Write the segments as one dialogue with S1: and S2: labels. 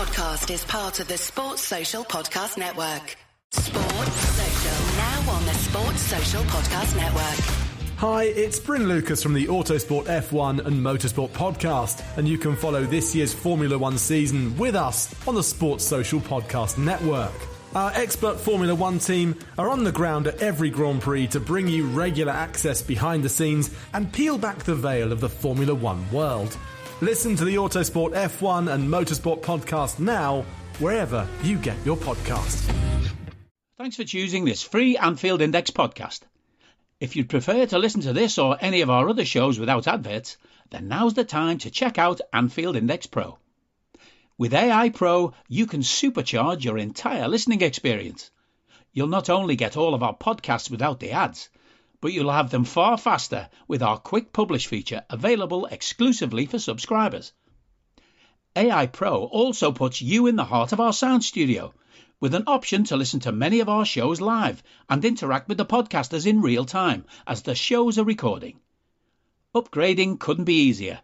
S1: podcast is part of the Sports Social Podcast Network. Sports Social, now on the Sports Social Podcast Network.
S2: Hi, it's Bryn Lucas from the Autosport F1 and Motorsport podcast, and you can follow this year's Formula One season with us on the Sports Social Podcast Network. Our expert Formula One team are on the ground at every Grand Prix to bring you regular access behind the scenes and peel back the veil of the Formula One world. Listen to the Autosport F1 and Motorsport podcast now, wherever you get your podcasts.
S3: Thanks for choosing this free Anfield Index podcast. If you'd prefer to listen to this or any of our other shows without adverts, then now's the time to check out Anfield Index Pro. With AI Pro, you can supercharge your entire listening experience. You'll not only get all of our podcasts without the ads, but you'll have them far faster with our Quick Publish feature available exclusively for subscribers. AI Pro also puts you in the heart of our sound studio, with an option to listen to many of our shows live and interact with the podcasters in real time as the shows are recording. Upgrading couldn't be easier.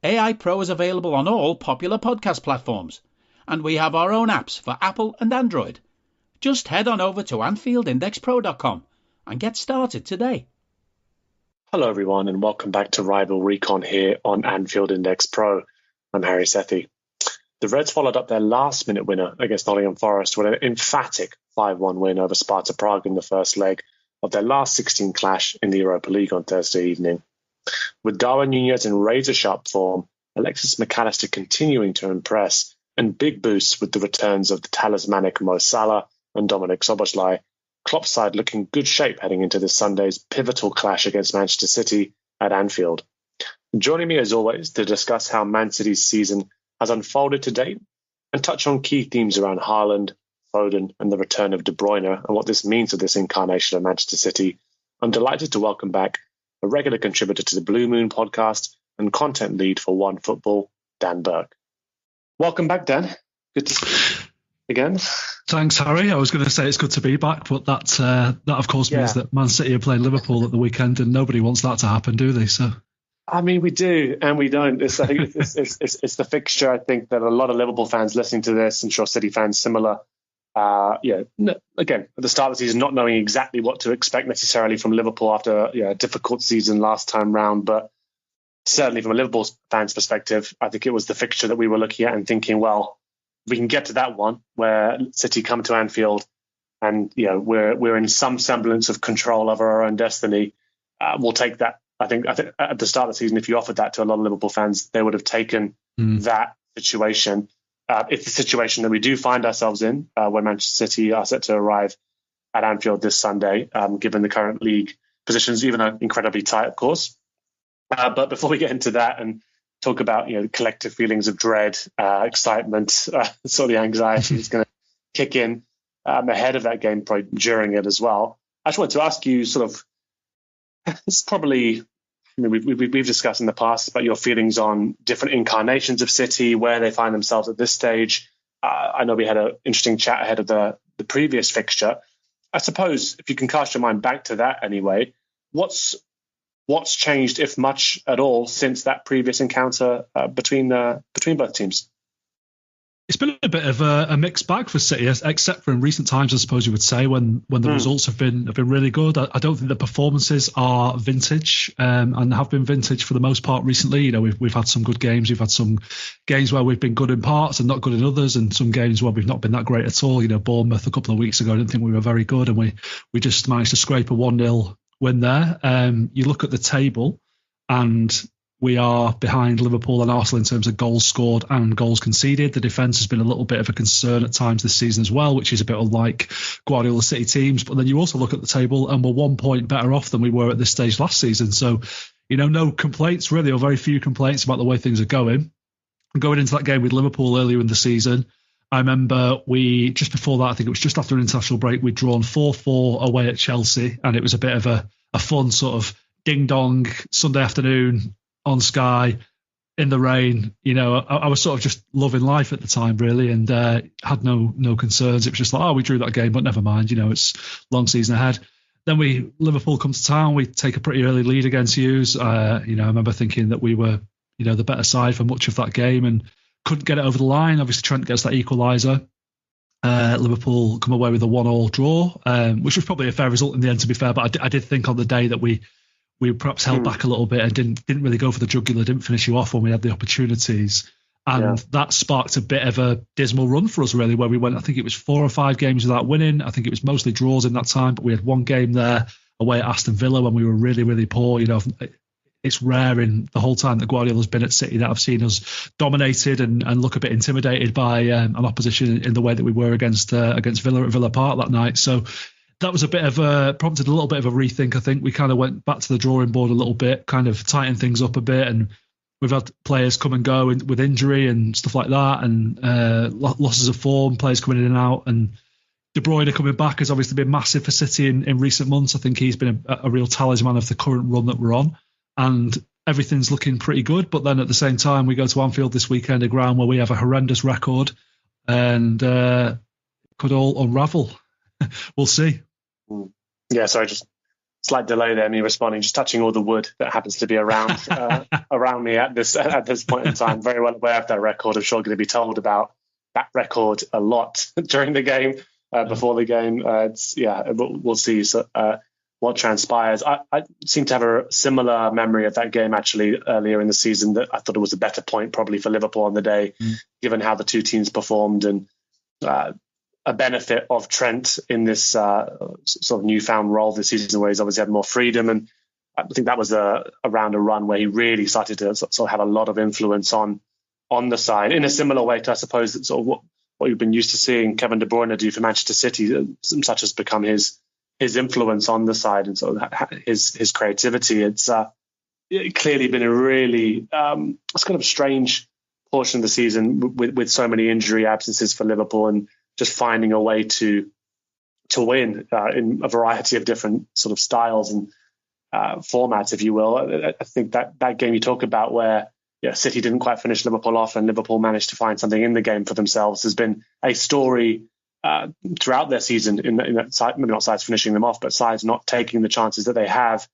S3: AI Pro is available on all popular podcast platforms, and we have our own apps for Apple and Android. Just head on over to AnfieldIndexPro.com and get started today.
S4: Hello everyone, and welcome back to Rival Recon here on Anfield Index Pro. I'm Harry Sethi. The Reds followed up their last-minute winner against Nottingham Forest with an emphatic 5-1 win over Sparta Prague in the first leg of their last 16 clash in the Europa League on Thursday evening. With Darwin Núñez in razor-sharp form, Alexis McAllister continuing to impress, and big boosts with the returns of the talismanic Mo Salah and Dominik Szoboszlai, Klopp's side looking good shape heading into this Sunday's pivotal clash against Manchester City at Anfield. Joining me as always to discuss how Man City's season has unfolded to date and touch on key themes around Haaland, Foden and the return of De Bruyne and what this means for this incarnation of Manchester City, I'm delighted to welcome back a regular contributor to the Blue Moon podcast and content lead for One Football, Dan Burke. Welcome back, Dan. Good to see you again.
S5: Thanks, Harry. I was going to say it's good to be back, but that of course means that Man City are playing Liverpool at the weekend, and nobody wants that to happen, do they? So,
S4: I mean, we do and we don't. I think it's the fixture. I think that a lot of Liverpool fans listening to this, I'm sure City fans similar. Again, at the start of the season, not knowing exactly what to expect necessarily from Liverpool after a difficult season last time round, but certainly from a Liverpool fans' perspective, I think it was the fixture that we were looking at and thinking, well, we can get to that one where City come to Anfield and we're in some semblance of control over our own destiny. We'll take that. I think at the start of the season, if you offered that to a lot of Liverpool fans, they would have taken that situation. It's the situation that we do find ourselves in when Manchester City are set to arrive at Anfield this Sunday, given the current league positions, even though incredibly tight, of course. But before we get into that and talk about collective feelings of dread, excitement, sort of the anxiety is going to kick in ahead of that game, probably during it as well. I just wanted to ask you it's probably, we've discussed in the past about your feelings on different incarnations of City, where they find themselves at this stage. I know we had an interesting chat ahead of the previous fixture. I suppose if you can cast your mind back to that anyway, what's changed, if much at all, since that previous encounter between both teams?
S5: It's been a bit of a mixed bag for City, except for in recent times, I suppose you would say, when the results have been really good. I don't think the performances are vintage and have been vintage for the most part recently. We've had some good games. We've had some games where we've been good in parts and not good in others, and some games where we've not been that great at all. Bournemouth a couple of weeks ago, I didn't think we were very good, and we just managed to scrape a 1-0 win there. You look at the table and we are behind Liverpool and Arsenal in terms of goals scored and goals conceded. The defence has been a little bit of a concern at times this season as well, which is a bit unlike Guardiola City teams. But then you also look at the table and we're 1 point better off than we were at this stage last season. So, no complaints really, or very few complaints about the way things are going. Going into that game with Liverpool earlier in the season, I remember just before that, I think it was just after an international break, we'd drawn 4-4 away at Chelsea. And it was a bit of a fun sort of ding-dong Sunday afternoon on Sky in the rain. I was sort of just loving life at the time, really, and had no concerns. It was just like, we drew that game, but never mind. It's long season ahead. Then Liverpool come to town. We take a pretty early lead against Hughes. I remember thinking that we were, the better side for much of that game, and couldn't get it over the line. Obviously, Trent gets that equaliser. Liverpool come away with a 1-1 draw, which was probably a fair result in the end, to be fair. But I did think on the day that we perhaps held back a little bit and didn't really go for the jugular, didn't finish you off when we had the opportunities. And that sparked a bit of a dismal run for us, really, where we went, I think it was 4 or 5 games without winning. I think it was mostly draws in that time, but we had one game there away at Aston Villa when we were really, really poor. You know, it's rare in the whole time that Guardiola's been at City that I've seen us dominated and look a bit intimidated by an opposition in the way that we were against Villa at Villa Park that night. So that was a bit of prompted a little bit of a rethink. I think we kind of went back to the drawing board a little bit, kind of tightened things up a bit, and we've had players come and go with injury and stuff like that, and losses of form, players coming in and out, and De Bruyne coming back has obviously been massive for City in recent months. I think he's been a real talisman of the current run that we're on, and everything's looking pretty good. But then at the same time, we go to Anfield this weekend, a ground where we have a horrendous record, and could all unravel. We'll see.
S4: Yeah, sorry, just slight delay there, me responding, just touching all the wood that happens to be around around me at this point in time. Very well aware of that record. I'm sure going to be told about that record a lot during the game, before the game. We'll see what transpires. I seem to have a similar memory of that game actually earlier in the season, that I thought it was a better point probably for Liverpool on the day, given how the two teams performed, and a benefit of Trent in this sort of newfound role this season, where he's obviously had more freedom. And I think that was around a run where he really started to sort of have a lot of influence on the side, in a similar way to, I suppose, sort of what you've been used to seeing Kevin De Bruyne do for Manchester City, such has become his influence on the side, and sort of his creativity. It's clearly been a really it's kind of strange portion of the season with so many injury absences for Liverpool, and just finding a way to win in a variety of different sort of styles and formats, if you will. I think that game you talk about where City didn't quite finish Liverpool off and Liverpool managed to find something in the game for themselves has been a story throughout their season, in that side, maybe not sides finishing them off, but sides not taking the chances that they have,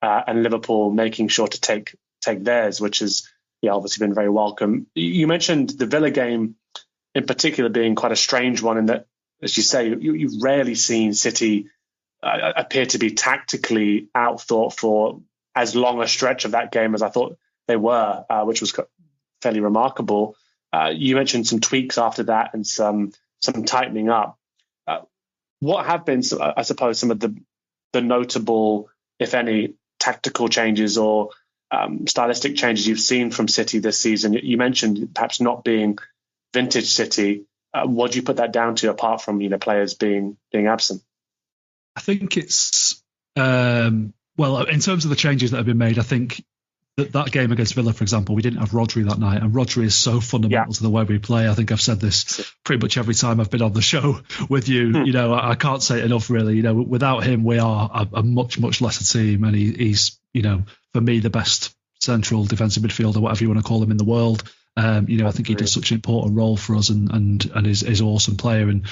S4: and Liverpool making sure to take theirs, which has obviously been very welcome. You mentioned the Villa game in particular being quite a strange one, in that, as you say, you've rarely seen City appear to be tactically outthought for as long a stretch of that game as I thought they were, which was fairly remarkable. You mentioned some tweaks after that and some tightening up. What have been, I suppose, some of the notable, if any, tactical changes or stylistic changes you've seen from City this season? You mentioned perhaps not being vintage City. What do you put that down to, apart from players being absent?
S5: I think it's well, in terms of the changes that have been made, I think that game against Villa, for example, we didn't have Rodri that night, and Rodri is so fundamental to the way we play. I think I've said this pretty much every time I've been on the show with you. I can't say it enough, really. Without him, we are a much, much lesser team, and he's for me, the best central defensive midfielder, whatever you want to call him, in the world. I think he does such an important role for us, and is an awesome player. And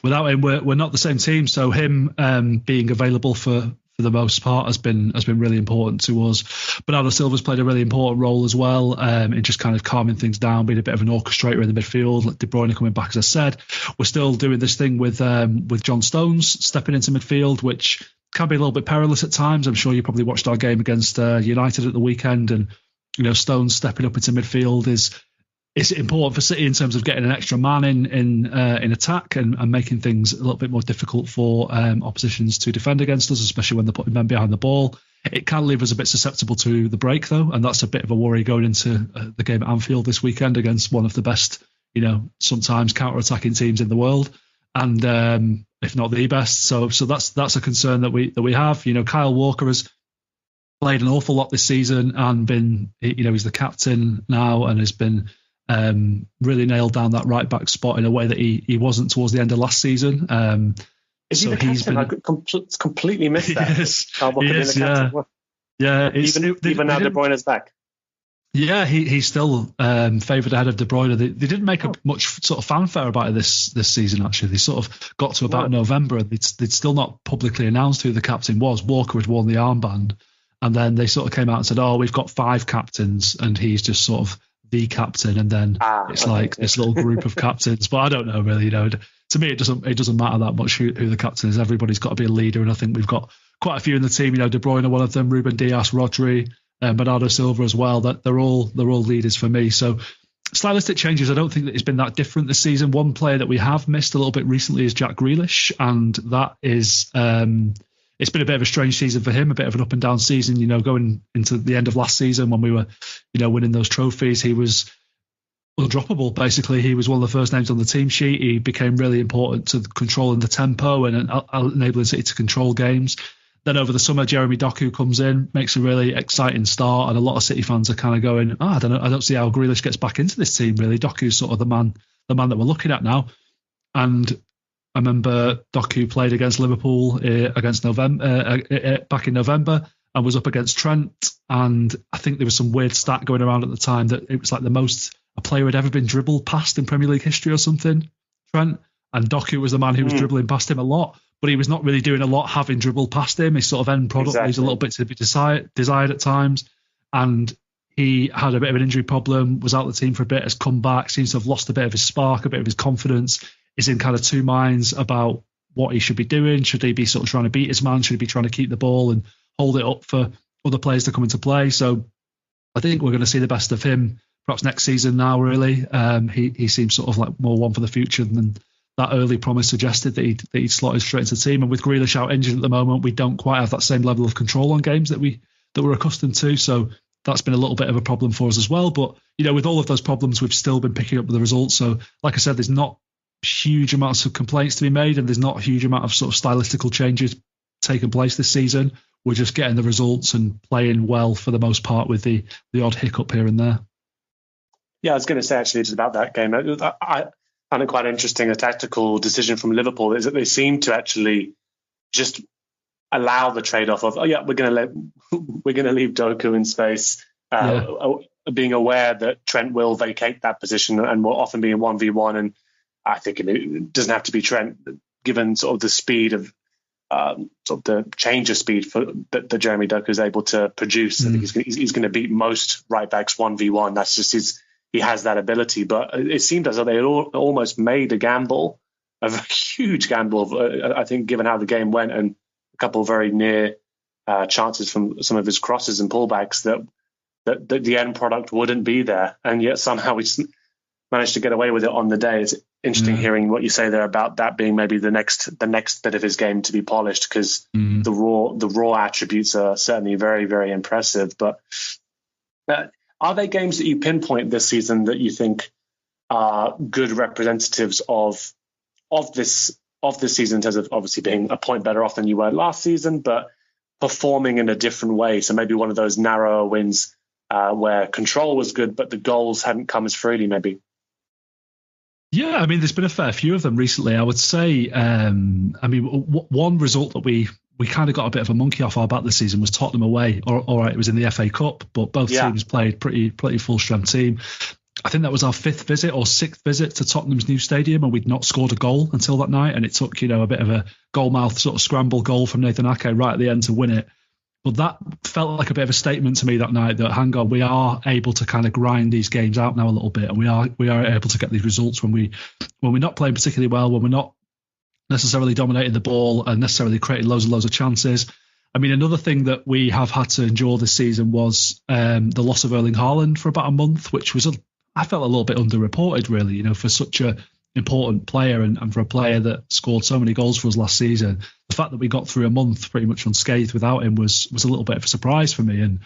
S5: without him, we're not the same team. So him being available for the most part has been really important to us. Bernardo Silva's played a really important role as well, in just kind of calming things down, being a bit of an orchestrator in the midfield. Like De Bruyne coming back, as I said. We're still doing this thing with John Stones stepping into midfield, which can be a little bit perilous at times. I'm sure you probably watched our game against United at the weekend, and Stones stepping up into midfield is important for City in terms of getting an extra man in attack and making things a little bit more difficult for oppositions to defend against us, especially when they're putting men behind the ball. It can leave us a bit susceptible to the break, though, and that's a bit of a worry going into the game at Anfield this weekend against one of the best, sometimes counter-attacking teams in the world, and if not the best. So that's a concern that we have. Kyle Walker has played an awful lot this season and been, he's the captain now and has been really nailed down that right back spot in a way that he wasn't towards the end of last season.
S4: Is he the captain? I completely missed that.
S5: Yes,
S4: Kyle Walker being the captain.
S5: Yeah.
S4: Even now De Bruyne's back.
S5: Yeah, he's still favoured ahead of De Bruyne. They didn't make much sort of fanfare about it this season, actually. They sort of got to about November and they'd still not publicly announced who the captain was. Walker had worn the armband, and then they sort of came out and said, we've got 5 captains, and he's just sort of the captain, and then this little group of captains. But I don't know really. To me, it doesn't matter that much who the captain is. Everybody's got to be a leader, and I think we've got quite a few in the team. De Bruyne, one of them, Ruben Dias, Rodri, Bernardo Silva as well. That they're all leaders for me. So stylistic changes, I don't think that it's been that different this season. One player that we have missed a little bit recently is Jack Grealish, and that is it's been a bit of a strange season for him, a bit of an up and down season. Going into the end of last season when we were winning those trophies, he was undroppable. Basically, he was one of the first names on the team sheet. He became really important to controlling the tempo and enabling City to control games. Then over the summer, Jeremy Doku comes in, makes a really exciting start, and a lot of City fans are kind of going, I don't see how Grealish gets back into this team, really. Doku's sort of the man that we're looking at now. And I remember Doku played against Liverpool back in November and was up against Trent. And I think there was some weird stat going around at the time that it was like the most a player had ever been dribbled past in Premier League history or something, Trent. And Doku was the man who was dribbling past him a lot. But he was not really doing a lot having dribbled past him. His sort of end product leaves a little bit to be desired at times. And he had a bit of an injury problem, was out of the team for a bit, has come back, seems to have lost a bit of his spark, a bit of his confidence, is in kind of two minds about what he should be doing. Should he be sort of trying to beat his man? Should he be trying to keep the ball and hold it up for other players to come into play? So I think we're going to see the best of him perhaps next season now, really. He seems sort of like more one for the future than that early promise suggested that he'd slotted straight into the team. And with Grealish out injured at the moment, we don't quite have that same level of control on games that we're accustomed to. So that's been a little bit of a problem for us as well. But, with all of those problems, we've still been picking up the results. So like I said, there's not huge amounts of complaints to be made, and there's not a huge amount of sort of stylistical changes taking place this season. We're just getting the results and playing well for the most part, with the odd hiccup here and there.
S4: Yeah, I was going to say actually just about that game. I found it quite interesting. A tactical decision from Liverpool is that they seem to actually just allow the trade-off of, we're going to leave Doku in space, being aware that Trent will vacate that position and will often be in 1v1. And I think it doesn't have to be Trent, given sort of the speed of sort of the change of speed that Jeremy Doku is able to produce. I think he's going to beat most right backs 1v1. That's just he has that ability. But it seemed as though they had almost made a gamble, a huge gamble, I think, given how the game went, and a couple of very near chances from some of his crosses and pullbacks that the end product wouldn't be there. And yet somehow we managed to get away with it on the day. It's interesting hearing what you say there about that being maybe the next bit of his game to be polished, because the raw attributes are certainly very, very impressive. But are there games that you pinpoint this season that you think are good representatives of this season, in terms of obviously being a point better off than you were last season, but performing in a different way? So maybe one of those narrower wins where control was good, but the goals hadn't come as freely, maybe.
S5: Yeah, I mean, there's been a fair few of them recently. I would say, one result that we kind of got a bit of a monkey off our back this season was Tottenham away. All right, it was in the FA Cup, but both teams played pretty full strength team. I think that was our sixth visit to Tottenham's new stadium, and we'd not scored a goal until that night. And it took, a bit of a goalmouth sort of scramble goal from Nathan Ake right at the end to win it. But that felt like a bit of a statement to me that night that, hang on, we are able to kind of grind these games out now a little bit, and we are able to get these results when we're not playing particularly well, when we're not necessarily dominating the ball and necessarily creating loads and loads of chances. I mean, another thing that we have had to endure this season was the loss of Erling Haaland for about a month, which was I felt a little bit underreported, really, for such a important player and for a player that scored so many goals for us last season. The fact that we got through a month pretty much unscathed without him was a little bit of a surprise for me. And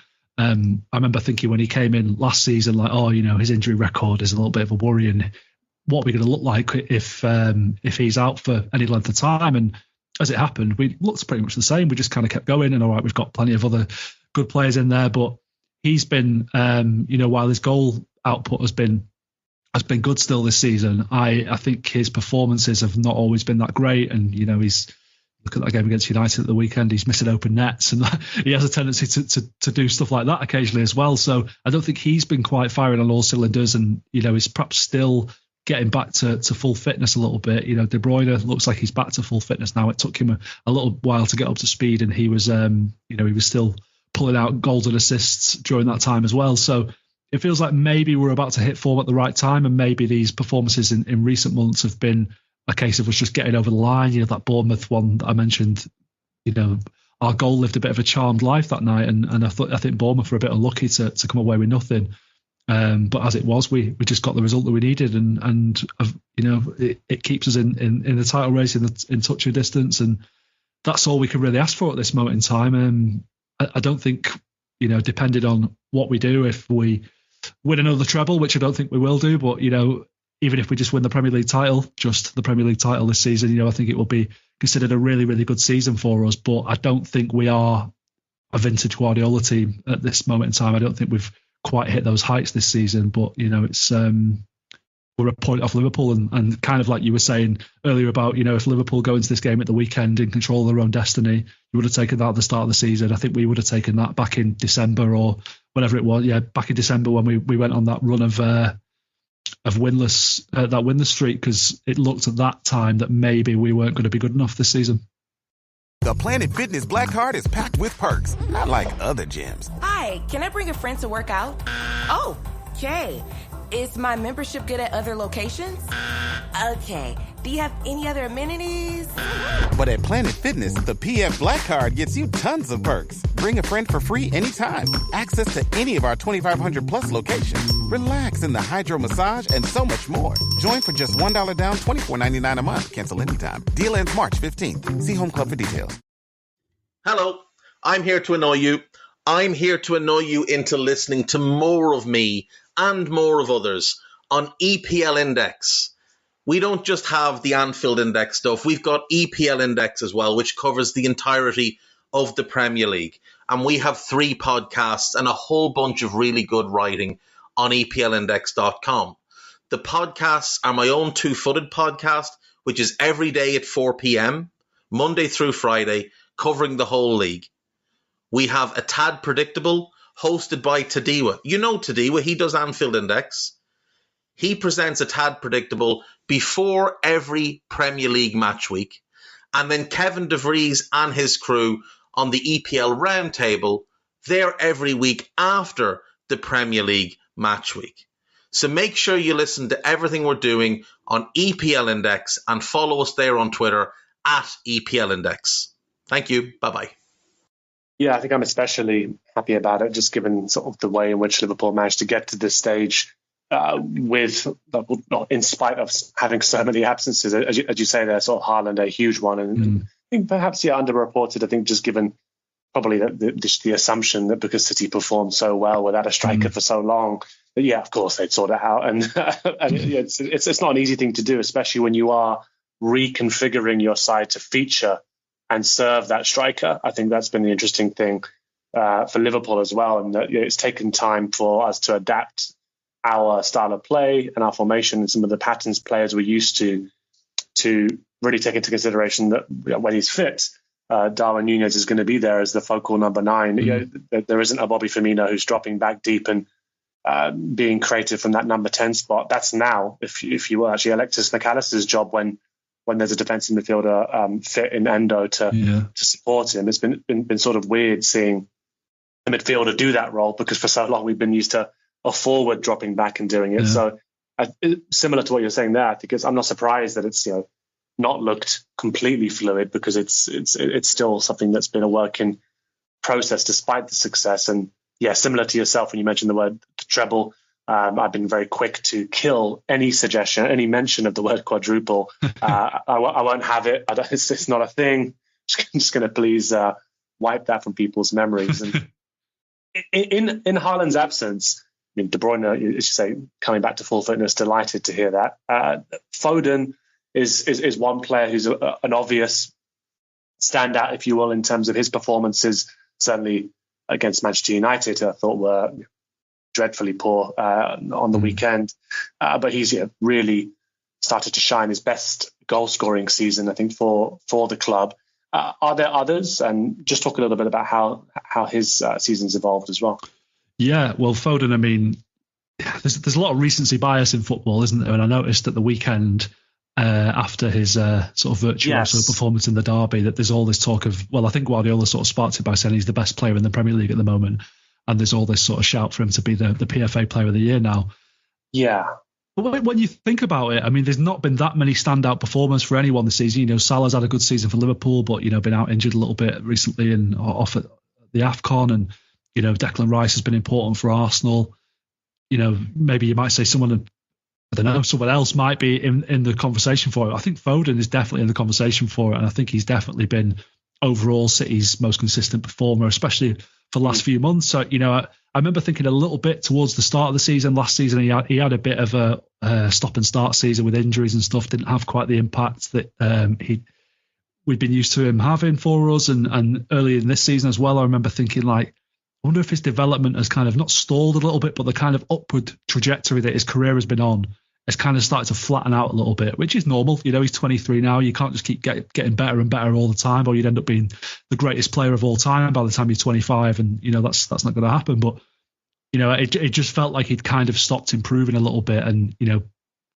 S5: I remember thinking when he came in last season, like, his injury record is a little bit of a worry, and what we're going to look like if he's out for any length of time. And as it happened, we looked pretty much the same. We just kind of kept going, and all right, we've got plenty of other good players in there, but he's been, while his goal output has been good still this season, I think his performances have not always been that great. And he's, look at that game against United at the weekend, he's missing open nets, and he has a tendency to do stuff like that occasionally as well. So I don't think he's been quite firing on all cylinders, and he's perhaps still getting back to full fitness a little bit. De Bruyne looks like he's back to full fitness now. It took him a little while to get up to speed, and he was he was still pulling out goals and assists during that time as well. So it feels like maybe we're about to hit form at the right time, and maybe these performances in recent months have been a case of us just getting over the line. That Bournemouth one that I mentioned, our goal lived a bit of a charmed life that night, and I think Bournemouth were a bit unlucky to come away with nothing. But as it was, we just got the result that we needed, and it keeps us in the title race in touching distance, and that's all we can really ask for at this moment in time. I don't think, depending on what we do, if we win another treble, which I don't think we will do, but even if we just win the Premier League title, just the Premier League title this season, I think it will be considered a really, really good season for us. But I don't think we are a vintage Guardiola team at this moment in time. I don't think we've quite hit those heights this season, but it's we're a point off Liverpool, and kind of like you were saying earlier about if Liverpool go into this game at the weekend in control of their own destiny, you would have taken that at the start of the season. I think we would have taken that back in December or whenever it was, back in December when we went on that run of winless that winless streak, because it looked at that time that maybe we weren't going to be good enough this season.
S6: The Planet Fitness Black Card is packed with perks, not like other gyms.
S7: Hi, can I bring a friend to work out? Oh, okay. Is my membership good at other locations? Okay. Do you have any other amenities?
S6: But at Planet Fitness, the PF Black Card gets you tons of perks. Bring a friend for free anytime. Access to any of our 2,500 plus locations. Relax in the hydro massage and so much more. Join for just $1 down, $24.99 a month. Cancel anytime. Deal ends March 15th. See Home Club for details.
S8: Hello, I'm here to annoy you. I'm here to annoy you into listening to more of me and more of others on EPL Index. We don't just have the Anfield Index stuff. We've got EPL Index as well, which covers the entirety of the Premier League. And we have 3 podcasts and a whole bunch of really good writing on EPLindex.com. The podcasts are my own two-footed podcast, which is every day at 4 p.m., Monday through Friday, covering the whole league. We have A Tad Predictable, hosted by Tadiwa. You know Tadiwa, he does Anfield Index. He presents A Tad Predictable before every Premier League match week. And then Kevin DeVries and his crew on the EPL Roundtable, they're every week after the Premier League match week. So make sure you listen to everything we're doing on EPL Index and follow us there on Twitter at EPL Index. Thank you. Bye-bye.
S4: Yeah, I think I'm especially happy about it, just given sort of the way in which Liverpool managed to get to this stage in spite of having so many absences. As you say there, sort of Haaland, a huge one. And I think perhaps, underreported, I think, just given probably the assumption that because City performed so well without a striker for so long, that, of course, they'd sort it out. And, it's not an easy thing to do, especially when you are reconfiguring your side to feature and serve that striker. I think that's been the interesting thing for Liverpool as well. And it's taken time for us to adapt our style of play and our formation and some of the patterns players were used to really take into consideration that when he's fit, Darwin Núñez is going to be there as the focal number 9. There isn't a Bobby Firmino who's dropping back deep and being creative from that number 10 spot. That's now, if you will, actually Alexis McAllister's job when there's a defensive midfielder fit in Endo to support him. It's been sort of weird seeing the midfielder do that role, because for so long we've been used to a forward dropping back and doing it. So similar to what you're saying there, I think I'm not surprised that it's not looked completely fluid, because it's still something that's been a work in process despite the success. And similar to yourself when you mentioned the word treble, I've been very quick to kill any suggestion, any mention of the word quadruple. I won't have it. It's not a thing. I'm just going to please wipe that from people's memories. And in Haaland's absence, I mean, De Bruyne, as you say, coming back to full fitness, delighted to hear that. Foden is one player who's an obvious standout, if you will, in terms of his performances, certainly against Manchester United, I thought were dreadfully poor on the weekend. But he's really started to shine, his best goal-scoring season, I think, for the club. Are there others? And just talk a little bit about how his season's evolved as well.
S5: Yeah, well, Foden, I mean, there's a lot of recency bias in football, isn't there? And I noticed at the weekend, after his sort of virtuoso performance in the derby, that there's all this talk of, well, I think Guardiola sort of sparked it by saying he's the best player in the Premier League at the moment. and there's all this sort of shout for him to be the PFA Player of the Year now.
S4: Yeah.
S5: But when you think about it, I mean, there's not been that many standout performers for anyone this season. You know, Salah's had a good season for Liverpool, but, you know, been out injured a little bit recently and off at the AFCON. And, you know, Declan Rice has been important for Arsenal. You know, maybe you might say someone else might be in the conversation for it. I think Foden is definitely in the conversation for it. And I think he's definitely been overall City's most consistent performer, especially for the last few months. So, you know, I remember thinking a little bit towards the start of the season. Last season, he had a bit of a stop and start season with injuries and stuff. Didn't have quite the impact that we'd been used to him having for us. And early in this season as well, I remember thinking, like, I wonder if his development has kind of not stalled a little bit, but the kind of upward trajectory that his career has been on has kind of started to flatten out a little bit, which is normal. You know, he's 23 now. You can't just keep getting better and better all the time, or you'd end up being the greatest player of all time by the time you're 25. And, you know, that's not going to happen. But, you know, it just felt like he'd kind of stopped improving a little bit. And, you know,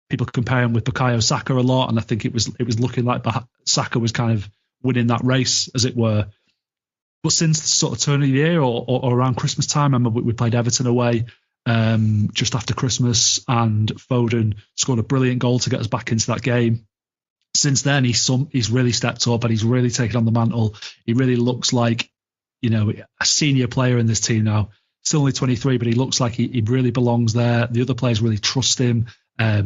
S5: people compare him with Bukayo Saka a lot. And I think it was looking like Saka was kind of winning that race, as it were. But since the sort of turn of the year or around Christmas time, I remember we played Everton away just after Christmas, and Foden scored a brilliant goal to get us back into that game. Since then, he's really stepped up and he's really taken on the mantle. He really looks like, you know, a senior player in this team now. Still only 23, but he looks like he really belongs there. The other players really trust him.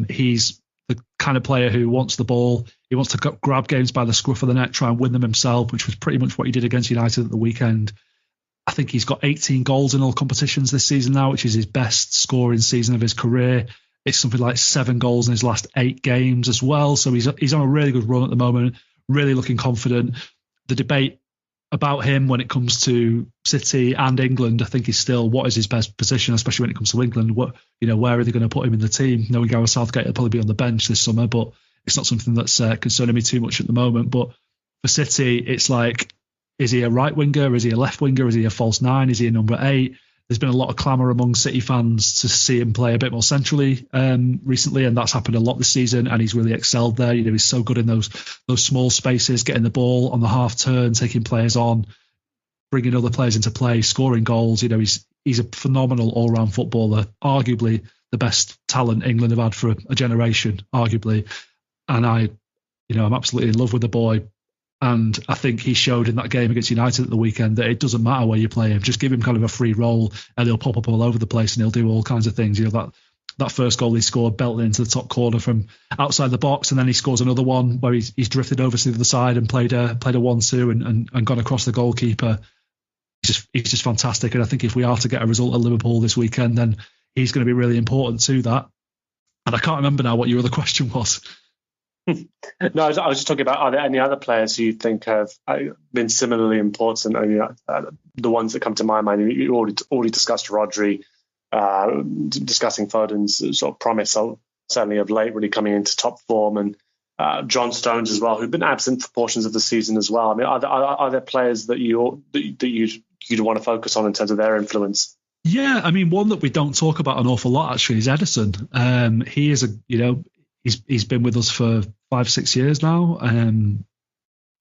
S5: He's the kind of player who wants the ball. He wants to grab games by the scruff of the neck, try and win them himself, which was pretty much what he did against United at the weekend. I think he's got 18 goals in all competitions this season now, which is his best scoring season of his career. It's something like 7 goals in his last 8 games as well. So he's on a really good run at the moment, really looking confident. The debate about him when it comes to City and England, I think, is still what is his best position, especially when it comes to England. Where are they going to put him in the team? Knowing Gareth Southgate will probably be on the bench this summer, but it's not something that's concerning me too much at the moment. But for City, it's like, is he a right winger? Is he a left winger? Is he a false 9? Is he a number 8? There's been a lot of clamour among City fans to see him play a bit more centrally recently, and that's happened a lot this season, and he's really excelled there. You know, he's so good in those small spaces, getting the ball on the half turn, taking players on, bringing other players into play, scoring goals. You know, he's a phenomenal all-round footballer, arguably the best talent England have had for a generation, arguably. And I'm absolutely in love with the boy. And I think he showed in that game against United at the weekend that it doesn't matter where you play him. Just give him kind of a free role and he'll pop up all over the place and he'll do all kinds of things. You know, that first goal he scored, belting into the top corner from outside the box, and then he scores another one where he's drifted over to the other side and played a 1-2 and gone across the goalkeeper. He's just fantastic. And I think if we are to get a result at Liverpool this weekend, then he's going to be really important to that. And I can't remember now what your other question was.
S4: No, I was just talking about, are there any other players who you think have been similarly important? I mean, the ones that come to my mind, you already discussed Rodri, discussing Foden's sort of promise, certainly of late, really coming into top form, and John Stones as well, who've been absent for portions of the season as well. I mean, are there players that you'd want to focus on in terms of their influence?
S5: Yeah, I mean, one that we don't talk about an awful lot actually is Ederson. He is He's been with us for 5-6 years now.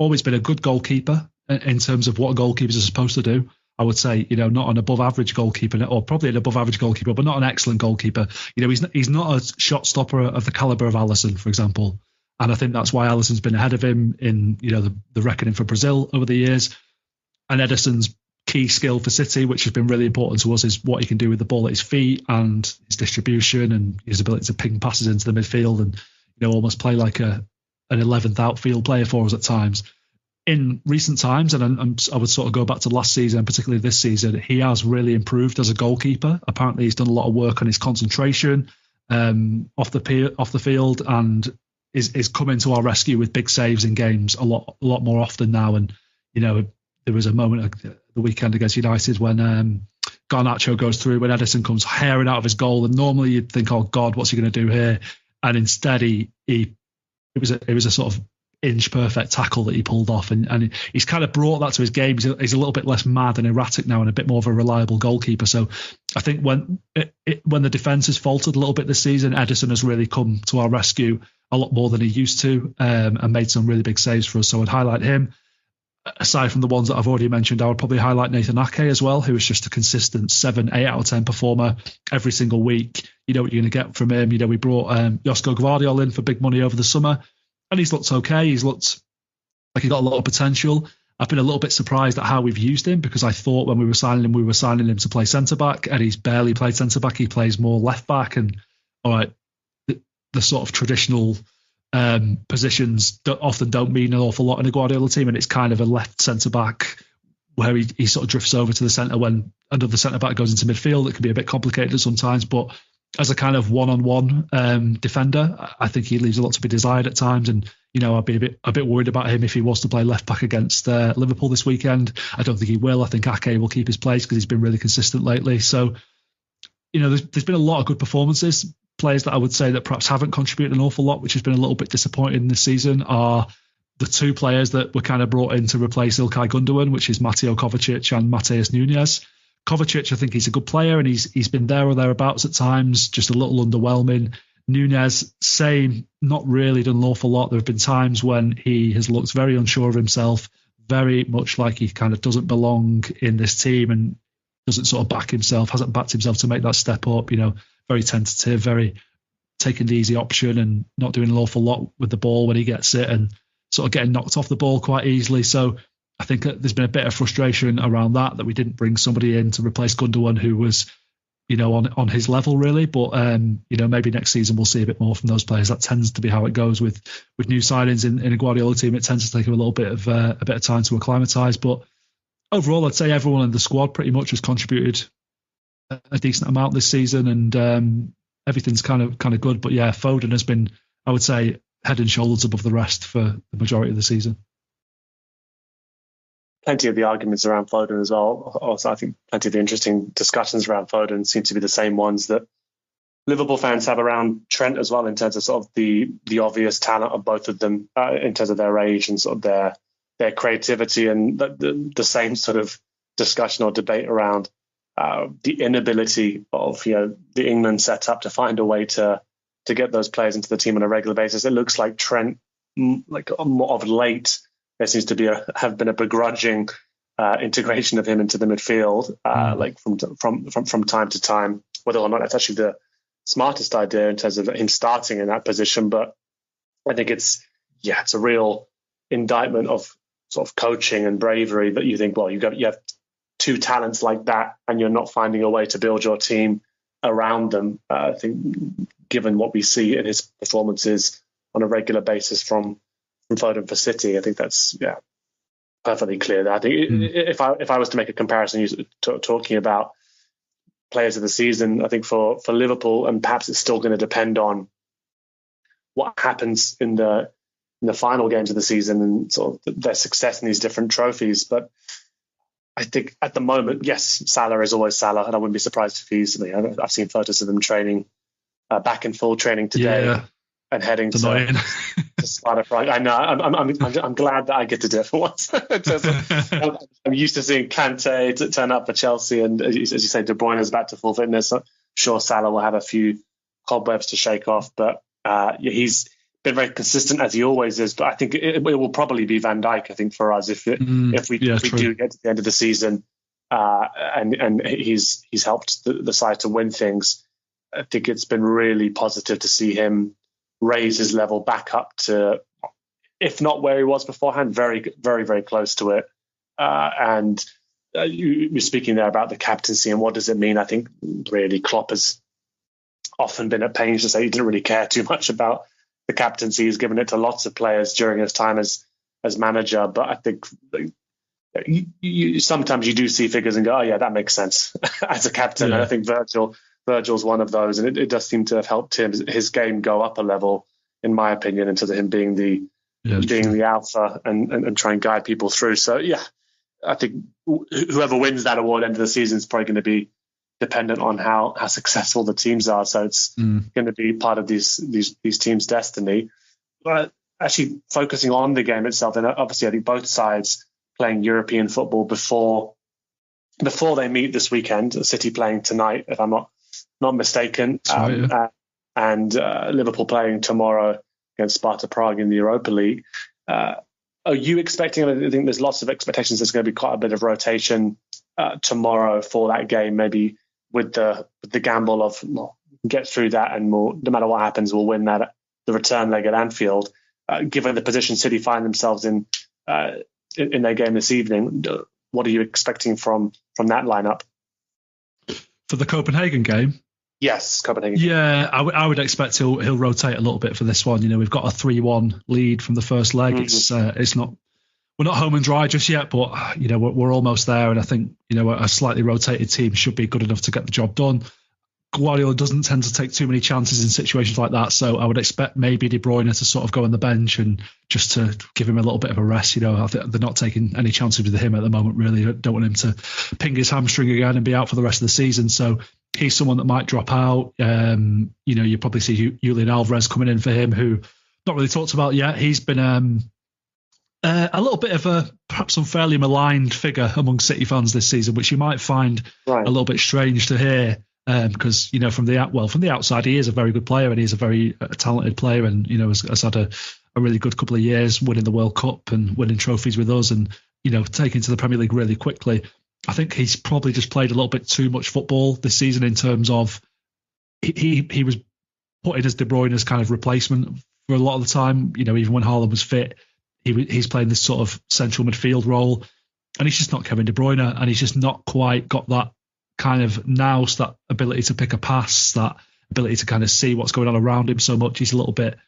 S5: Always been a good goalkeeper in terms of what goalkeepers are supposed to do. I would say, not an above average goalkeeper, or probably an above average goalkeeper, but not an excellent goalkeeper. He's not a shot stopper of the caliber of Alisson, for example. And I think that's why Alisson's been ahead of him in, the reckoning for Brazil over the years. And Ederson's key skill for City, which has been really important to us, is what he can do with the ball at his feet and his distribution and his ability to ping passes into the midfield and almost play like an 11th outfield player for us at times. In recent times, and I would sort of go back to last season and particularly this season, he has really improved as a goalkeeper. Apparently he's done a lot of work on his concentration off the field, and is coming to our rescue with big saves in games a lot more often now. And there was a moment at the weekend against United when Garnacho goes through, when Ederson comes herring out of his goal, and normally you'd think, oh God, what's he going to do here? And instead it was a sort of inch perfect tackle that he pulled off, and he's kind of brought that to his game. He's a little bit less mad and erratic now, and a bit more of a reliable goalkeeper. So I think when the defence has faltered a little bit this season, Ederson has really come to our rescue a lot more than he used to, and made some really big saves for us. So I'd highlight him. aside from the ones that I've already mentioned, I would probably highlight Nathan Ake as well, who is just a consistent 7, 8 out of 10 performer every single week. You know what you're going to get from him. You know, we brought Josko Gvardiol in for big money over the summer, and he's looked okay. He's looked like he's got a lot of potential. I've been a little bit surprised at how we've used him, because I thought when we were signing him to play centre-back, and he's barely played centre-back. He plays more left-back, and all right, the sort of traditional positions often don't mean an awful lot in a Guardiola team, and it's kind of a left centre-back where he sort of drifts over to the centre when another centre-back goes into midfield. It can be a bit complicated sometimes, but as a kind of one-on-one defender, I think he leaves a lot to be desired at times. And you know, I'd be a bit worried about him if he was to play left back against Liverpool this weekend. I don't think he will. I think Ake will keep his place because he's been really consistent lately. So, you know, there's been a lot of good performances. Players that I would say that perhaps haven't contributed an awful lot, which has been a little bit disappointing this season, are the two players that were kind of brought in to replace Ilkay Gundogan, which is Mateo Kovacic and Mateus Nunes. Kovacic, I think he's a good player, and he's been there or thereabouts at times, just a little underwhelming. Nunes, same, not really done an awful lot. There have been times when he has looked very unsure of himself, very much like he kind of doesn't belong in this team and doesn't sort of back himself, hasn't backed himself to make that step up, you know, very tentative, very taking the easy option and not doing an awful lot with the ball when he gets it, and sort of getting knocked off the ball quite easily. So I think there's been a bit of frustration around that we didn't bring somebody in to replace Gundogan who was, you know, on his level really. But you know, maybe next season we'll see a bit more from those players. That tends to be how it goes with new signings in a Guardiola team. It tends to take a little bit of time to acclimatise. But overall, I'd say everyone in the squad pretty much has contributed a decent amount this season, and everything's kind of good. But yeah, Foden has been, I would say, head and shoulders above the rest for the majority of the season.
S4: Plenty of the arguments around Foden as well. Also, I think plenty of the interesting discussions around Foden seem to be the same ones that Liverpool fans have around Trent as well, in terms of sort of the obvious talent of both of them, in terms of their age and sort of their creativity, and the same sort of discussion or debate around the inability of, you know, the England setup to find a way to get those players into the team on a regular basis. It looks like Trent, like more of late, there seems to have been a begrudging integration of him into the midfield, like from time to time. Whether or not that's actually the smartest idea in terms of him starting in that position, but I think it's a real indictment of sort of coaching and bravery that you think, well, you have two talents like that, and you're not finding a way to build your team around them. I think, given what we see in his performances on a regular basis from Foden for City, I think that's perfectly clear. I think if I was to make a comparison, talking about players of the season, I think for Liverpool, and perhaps it's still going to depend on what happens in the final games of the season and sort of their success in these different trophies. But I think at the moment, yes, Salah is always Salah, and I wouldn't be surprised if he's. I've seen photos of them training, back in full training today, and heading to Sparta Prague. I know. I'm glad that I get to do it for once. I'm used to seeing Kante turn up for Chelsea, and as you say, De Bruyne is back to full fitness. I'm sure Salah will have a few cobwebs to shake off, but he's been very consistent as he always is. But I think it will probably be Van Dijk, I think, for us if we do get to the end of the season, and he's helped the side to win things. I think it's been really positive to see him raise his level back up to, if not where he was beforehand, very, very, very close to it. And you were speaking there about the captaincy and what does it mean. I think really Klopp has often been at pains to say he didn't really care too much about the captaincy. He's given it to lots of players during his time as manager. But I think sometimes you do see figures and go, oh yeah, that makes sense as a captain. Yeah. And I think Virgil's one of those, and it does seem to have helped his game go up a level, in my opinion, in terms of him being the alpha and try and guide people through. So yeah, I think whoever wins that award at the end of the season is probably going to be dependent on how successful the teams are. So it's going to be part of these teams' destiny. But actually focusing on the game itself, and obviously I think both sides playing European football before they meet this weekend. City playing tonight, if I'm not mistaken, and Liverpool playing tomorrow against Sparta Prague in the Europa League. Are you expecting? I think there's lots of expectations. There's going to be quite a bit of rotation tomorrow for that game. Maybe with the gamble of get through that, and no matter what happens, we'll win the return leg at Anfield. Given the position City find themselves in their game this evening, what are you expecting from that lineup
S5: for the Copenhagen game?
S4: Yes, Copenhagen.
S5: Yeah, I would expect he'll rotate a little bit for this one. We've got a 3-1 lead from the first leg. Mm-hmm. It's not, we're not home and dry just yet, but we're almost there. And I think a slightly rotated team should be good enough to get the job done. Guardiola doesn't tend to take too many chances in situations like that, so I would expect maybe De Bruyne to sort of go on the bench and just to give him a little bit of a rest. I think they're not taking any chances with him at the moment, really. I don't want him to ping his hamstring again and be out for the rest of the season, so he's someone that might drop out. You probably see Julian Alvarez coming in for him, who not really talked about yet. He's been a little bit of a perhaps unfairly maligned figure among City fans this season, which you might find a little bit strange to hear. Because from the outside, he is a very good player and he's a very talented player, and has had a really good couple of years, winning the World Cup and winning trophies with us, and taking to the Premier League really quickly. I think he's probably just played a little bit too much football this season in terms of he was put in as De Bruyne as kind of replacement for a lot of the time. Even when Haaland was fit, he's playing this sort of central midfield role, and he's just not Kevin De Bruyne, and he's just not quite got that kind of nous, that ability to pick a pass, that ability to kind of see what's going on around him so much. He's a little bit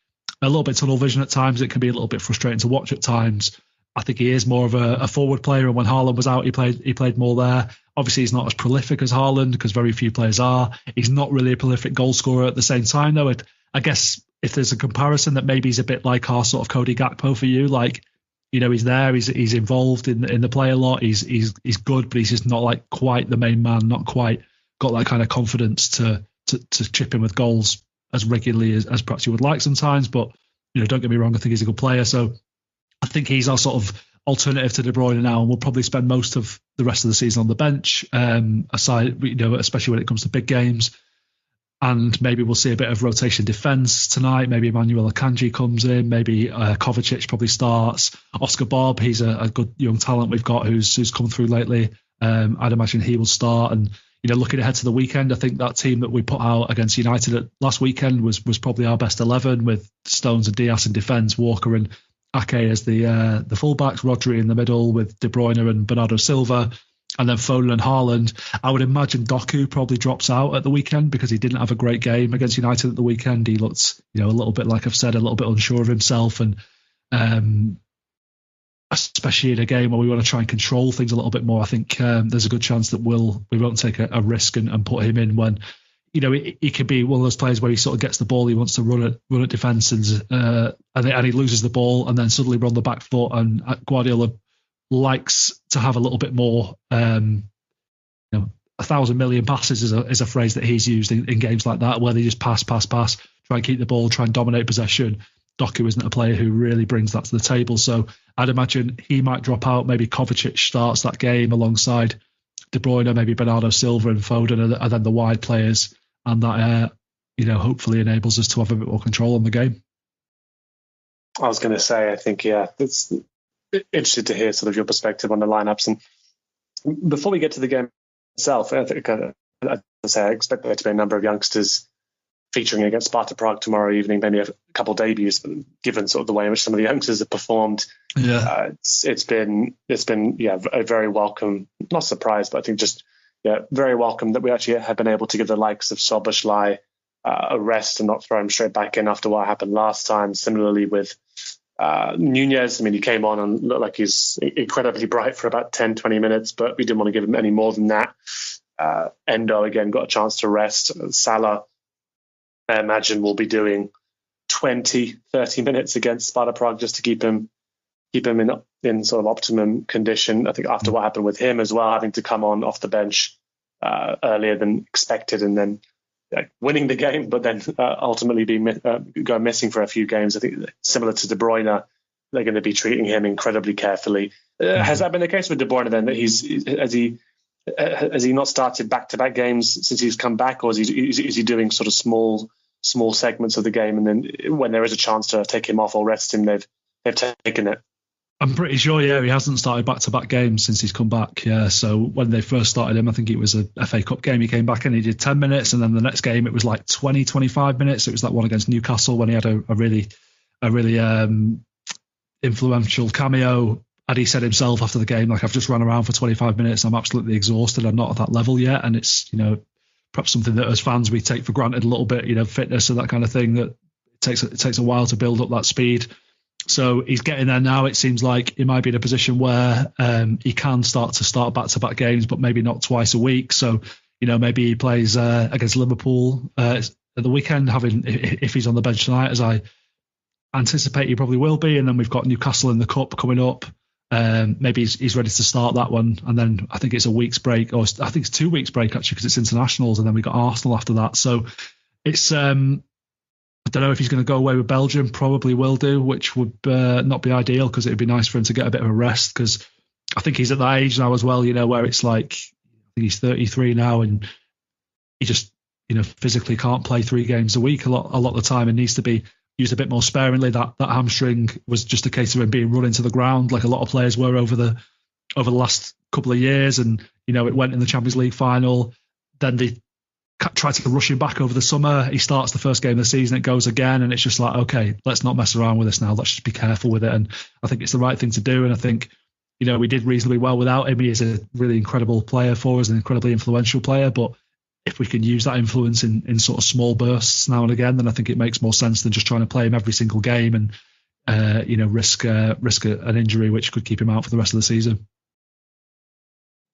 S5: tunnel vision at times. It can be a little bit frustrating to watch at times. I think he is more of a forward player, and when Haaland was out, he played more there. Obviously, he's not as prolific as Haaland, because very few players are. He's not really a prolific goal scorer at the same time, though. I guess if there's a comparison, that maybe he's a bit like our sort of Cody Gakpo for you, like, he's there, he's involved in the play a lot, he's good, but he's just not like quite the main man, not quite got that kind of confidence to chip in with goals as regularly as perhaps you would like sometimes. But don't get me wrong, I think he's a good player, so I think he's our sort of alternative to De Bruyne now, and we'll probably spend most of the rest of the season on the bench, aside, especially when it comes to big games. And maybe we'll see a bit of rotation defence tonight. Maybe Emmanuel Akanji comes in. Maybe Kovacic probably starts. Oscar Bob, he's a good young talent we've got who's come through lately. I'd imagine he will start. And looking ahead to the weekend, I think that team that we put out against United last weekend was probably our best 11, with Stones and Diaz in defence, Walker and Ake as the fullbacks, Rodri in the middle with De Bruyne and Bernardo Silva. And then Foden and Haaland. I would imagine Doku probably drops out at the weekend because he didn't have a great game against United at the weekend. He looked, a little bit, like I've said, a little bit unsure of himself. And especially in a game where we want to try and control things a little bit more, I think there's a good chance that we won't take a risk and put him in when, he could be one of those players where he sort of gets the ball, he wants to run at defence and he loses the ball and then suddenly run the back foot. And Guardiola likes to have a little bit more, 1,000 million passes is a phrase that he's used in games like that, where they just pass, try and keep the ball, try and dominate possession. Doku isn't a player who really brings that to the table, so I'd imagine he might drop out. Maybe Kovacic starts that game alongside De Bruyne, maybe Bernardo Silva and Foden are then the wide players, and that hopefully enables us to have a bit more control on the game.
S4: I was going to say, I think, it's interested to hear sort of your perspective on the lineups. And before we get to the game itself, I think I expect there to be a number of youngsters featuring against Sparta Prague tomorrow evening, maybe a couple of debuts, given sort of the way in which some of the youngsters have performed. Yeah, it's been a very welcome, not surprise, but I think just very welcome that we actually have been able to give the likes of Szoboszlai a rest and not throw him straight back in after what happened last time. Similarly with Nunez, he came on and looked like he's incredibly bright for about 10-20 minutes, but we didn't want to give him any more than that. Endo again got a chance to rest. Salah, I imagine, will be doing 20-30 minutes against Sparta Prague just to keep him in sort of optimum condition. I think after what happened with him as well, having to come on off the bench earlier than expected and then winning the game, but then ultimately going missing for a few games. I think similar to De Bruyne, they're going to be treating him incredibly carefully. Has that been the case with De Bruyne then? That has he not started back-to-back games since he's come back, or is he doing sort of small segments of the game, and then when there is a chance to take him off or rest him, they've taken it?
S5: I'm pretty sure, he hasn't started back-to-back games since he's come back. Yeah, so when they first started him, I think it was a FA Cup game. He came back and he did 10 minutes, and then the next game it was like 20, 25 minutes. It was that one against Newcastle when he had a really influential cameo. And he said himself after the game, like, I've just run around for 25 minutes. I'm absolutely exhausted. I'm not at that level yet. And it's, perhaps something that as fans we take for granted a little bit, fitness and that kind of thing, that it takes a while to build up that speed. So he's getting there now. It seems like he might be in a position where he can start back-to-back games, but maybe not twice a week. So, maybe he plays against Liverpool at the weekend, if he's on the bench tonight, as I anticipate he probably will be. And then we've got Newcastle in the Cup coming up. Maybe he's ready to start that one. And then I think it's a week's break, or I think it's 2 weeks break, actually, because it's internationals. And then we've got Arsenal after that. So it's... I don't know if he's going to go away with Belgium. Probably will do, which would not be ideal, because it would be nice for him to get a bit of a rest, because I think he's at that age now as well, where it's like, I think he's 33 now, and he just, physically can't play 3 games a week a lot of the time, and needs to be used a bit more sparingly. That hamstring was just a case of him being run into the ground, like a lot of players were over the last couple of years, and it went in the Champions League final. Then they tried to rush him back over the summer. He starts the first game of the season, it goes again, and it's just like, okay, let's not mess around with this now. Let's just be careful with it. And I think it's the right thing to do. And I think, we did reasonably well without him. He is a really incredible player for us, an incredibly influential player. But if we can use that influence in sort of small bursts now and again, then I think it makes more sense than just trying to play him every single game and risk an injury which could keep him out for the rest of the season.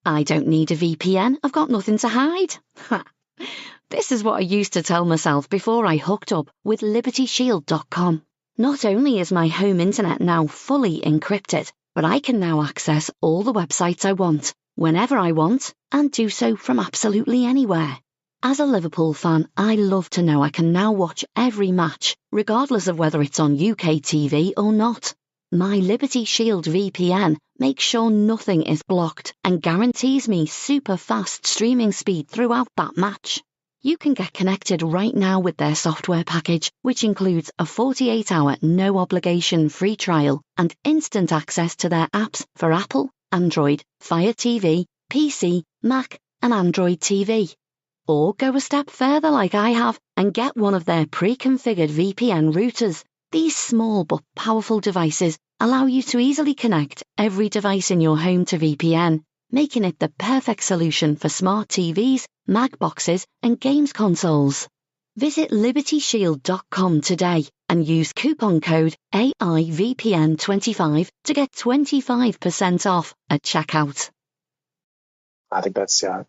S9: I don't need a VPN. I've got nothing to hide. This is what I used to tell myself before I hooked up with LibertyShield.com. Not only is my home internet now fully encrypted, but I can now access all the websites I want, whenever I want, and do so from absolutely anywhere. As a Liverpool fan, I love to know I can now watch every match, regardless of whether it's on UK TV or not. My Liberty Shield VPN makes sure nothing is blocked and guarantees me super fast streaming speed throughout that match. You can get connected right now with their software package, which includes a 48-hour no-obligation free trial and instant access to their apps for Apple, Android, Fire TV, PC, Mac and Android TV. Or go a step further like I have and get one of their pre-configured VPN routers. These small but powerful devices allow you to easily connect every device in your home to VPN, making it the perfect solution for smart TVs, Mac boxes, and games consoles. Visit LibertyShield.com today and use coupon code AIVPN25 to get 25% off at checkout.
S4: I think that's a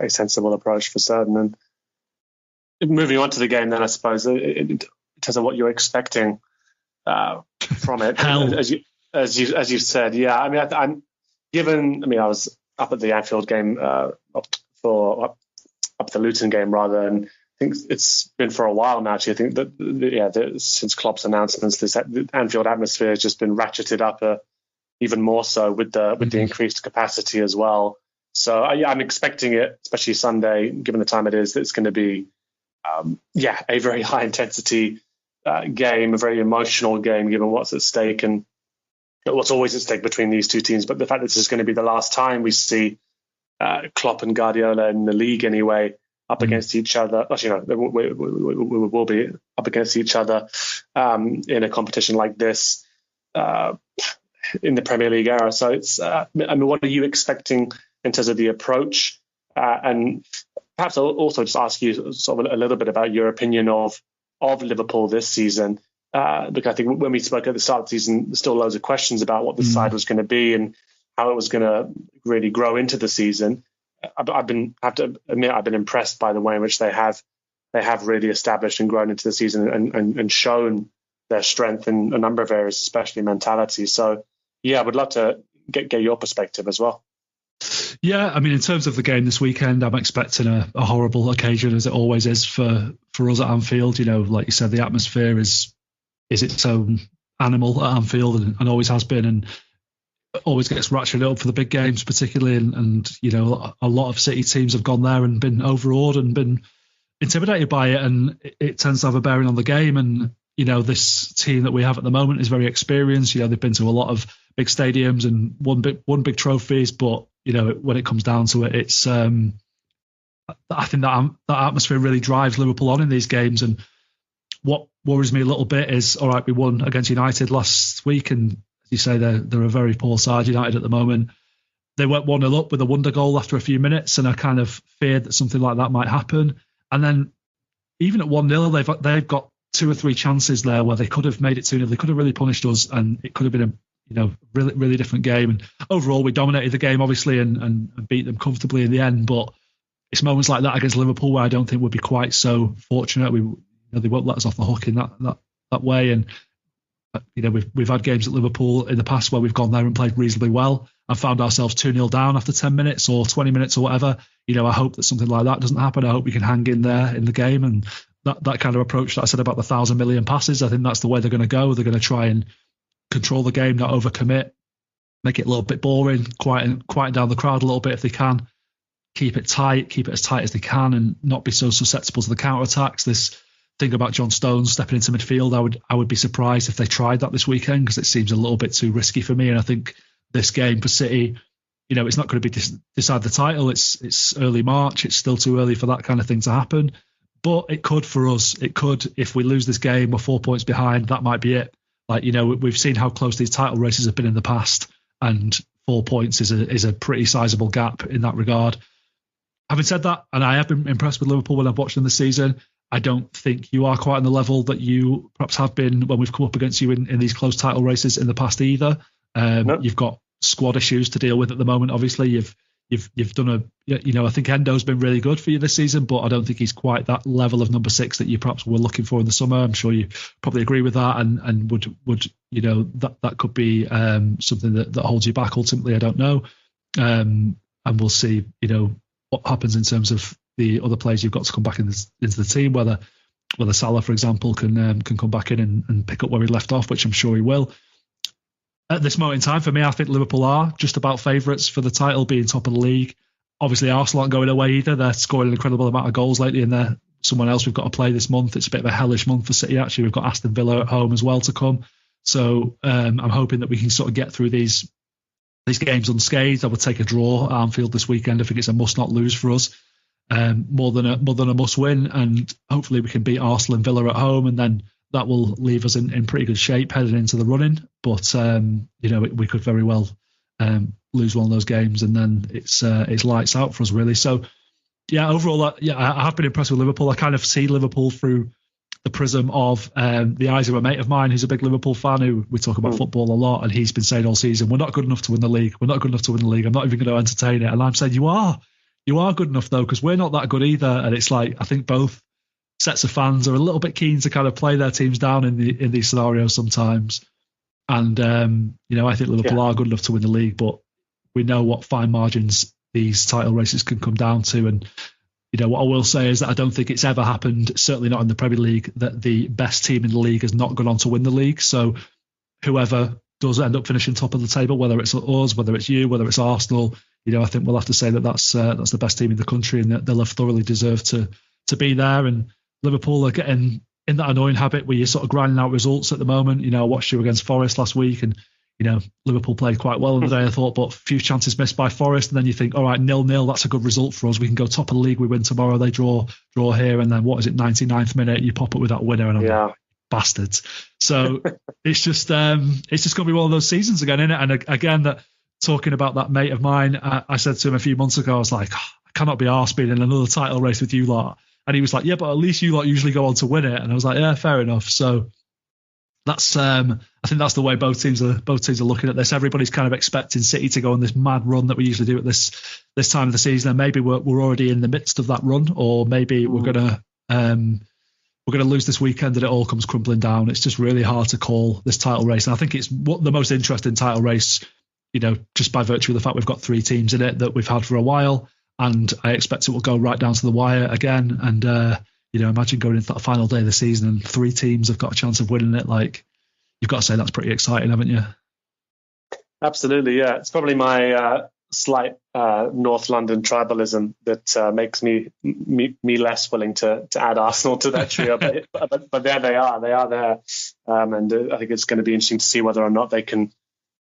S4: sensible approach for certain. And moving on to the game, then I suppose in terms of what you're expecting from it, as you said, yeah. I mean, I was up at the Anfield game, up the Luton game rather, and I think it's been for a while now. Actually, I think that since Klopp's announcements, the Anfield atmosphere has just been ratcheted up even more so with the increased capacity as well. So I'm expecting it, especially Sunday, given the time it is, that it's going to be a very high intensity game, a very emotional game, given what's at stake and what's always at stake between these two teams. But the fact that this is going to be the last time we see Klopp and Guardiola in the league anyway up against each other. Actually, no, we will be up against each other in a competition like this in the Premier League era. So it's, what are you expecting in terms of the approach? And perhaps I'll also just ask you sort of a little bit about your opinion of Liverpool this season. Because I think when we spoke at the start of the season, there's still loads of questions about what the side was going to be and how it was going to really grow into the season. I've been impressed by the way in which they have really established and grown into the season and shown their strength in a number of areas, especially mentality. So, yeah, I would love to get your perspective as well.
S5: Yeah, I mean, in terms of the game this weekend, I'm expecting a horrible occasion, as it always is for us at Anfield. Like you said, the atmosphere is its own animal at Anfield and always has been, and always gets ratcheted up for the big games particularly. And a lot of City teams have gone there and been overawed and been intimidated by it, and it tends to have a bearing on the game. And this team that we have at the moment is very experienced. They've been to a lot of big stadiums and won big trophies, but when it comes down to it, it's I think that atmosphere really drives Liverpool on in these games. And what worries me a little bit is, all right, we won against United last week, and as you say, they're a very poor side, United, at the moment. They went 1-0 up with a wonder goal after a few minutes, and I kind of feared that something like that might happen. And then even at 1-0, they've got 2 or 3 chances there where they could have made it 2-0. They could have really punished us, and it could have been a really, really different game. And overall, we dominated the game, obviously, and beat them comfortably in the end. But it's moments like that against Liverpool where I don't think we'll be quite so fortunate. They won't let us off the hook in that way. And we've had games at Liverpool in the past where we've gone there and played reasonably well and found ourselves 2-0 down after 10 minutes or 20 minutes or whatever. I hope that something like that doesn't happen. I hope we can hang in there in the game. And that kind of approach that I said about the 1,000 million passes, I think that's the way they're going to go. They're going to try and control the game, not overcommit, make it a little bit boring, quieten down the crowd a little bit if they can, keep it as tight as they can, and not be so susceptible to the counter-attacks. This thing about John Stones stepping into midfield, I would be surprised if they tried that this weekend, because it seems a little bit too risky for me. And I think this game for City, it's not going to be decide the title. It's early March. It's still too early for that kind of thing to happen. But it could for us. It could, if we lose this game, we're 4 points behind. That might be it. We've seen how close these title races have been in the past, and 4 points is a pretty sizable gap in that regard. Having said that, and I have been impressed with Liverpool when I've watched them this season, I don't think you are quite on the level that you perhaps have been when we've come up against you in these close title races in the past either. No. You've got squad issues to deal with at the moment. Obviously, you've done I think Endo's been really good for you this season, but I don't think he's quite that level of number 6 that you perhaps were looking for in the summer. I'm sure you probably agree with that, and would that could be something that holds you back ultimately. I don't know, and we'll see what happens in terms of the other players you've got to come back into the team, whether Salah, for example, can come back in and pick up where he left off, which I'm sure he will. At this moment in time, for me, I think Liverpool are just about favourites for the title, being top of the league. Obviously, Arsenal aren't going away either. They're scoring an incredible amount of goals lately, and they're someone else we've got to play this month. It's a bit of a hellish month for City, actually. We've got Aston Villa at home as well to come. So I'm hoping that we can sort of get through these games unscathed. I would take a draw at Anfield this weekend. I think it's a must-not lose for us, more than a must-win. And hopefully we can beat Arsenal and Villa at home, and then that will leave us in pretty good shape heading into the running. But we could very well lose one of those games, and then it's lights out for us, really. So yeah, overall, I have been impressed with Liverpool. I kind of see Liverpool through the prism of the eyes of a mate of mine who's a big Liverpool fan, who we talk about football a lot, and he's been saying all season, we're not good enough to win the league. We're not good enough to win the league. I'm not even going to entertain it. And I'm saying, you are good enough though, because we're not that good either. And it's like, I think both sets of fans are a little bit keen to kind of play their teams down in these scenarios sometimes. And I think Liverpool are good enough to win the league, but we know what fine margins these title races can come down to. And what I will say is that I don't think it's ever happened, certainly not in the Premier League, that the best team in the league has not gone on to win the league. So whoever does end up finishing top of the table, whether it's us, whether it's you, whether it's Arsenal, I think we'll have to say that that's the best team in the country, and that they'll have thoroughly deserved to be there. And Liverpool are getting in that annoying habit where you're sort of grinding out results at the moment. I watched you against Forest last week, and Liverpool played quite well on the day, I thought, but a few chances missed by Forest. And then you think, all right, 0-0, that's a good result for us. We can go top of the league. We win tomorrow. They draw here. And then 99th minute, you pop up with that winner. And I'm like, bastards. So it's just going to be one of those seasons again, isn't it? And again, that talking about that mate of mine, I said to him a few months ago, I was like, I cannot be arsed being in another title race with you lot. And he was like, yeah, but at least you lot usually go on to win it. And I was like, yeah, fair enough. So that's I think that's the way both teams are looking at this. Everybody's kind of expecting City to go on this mad run that we usually do at this time of the season, and maybe we're already in the midst of that run, or maybe we're gonna lose this weekend and it all comes crumbling down. It's just really hard to call this title race, and I think it's the most interesting title race, just by virtue of the fact we've got 3 teams in it that we've had for a while, and I expect it will go right down to the wire again. And imagine going into that final day of the season and 3 teams have got a chance of winning it. Like, you've got to say that's pretty exciting, haven't you?
S4: Absolutely, yeah. It's probably my slight North London tribalism that makes me less willing to add Arsenal to that trio. but there they are. They are there, and I think it's going to be interesting to see whether or not they can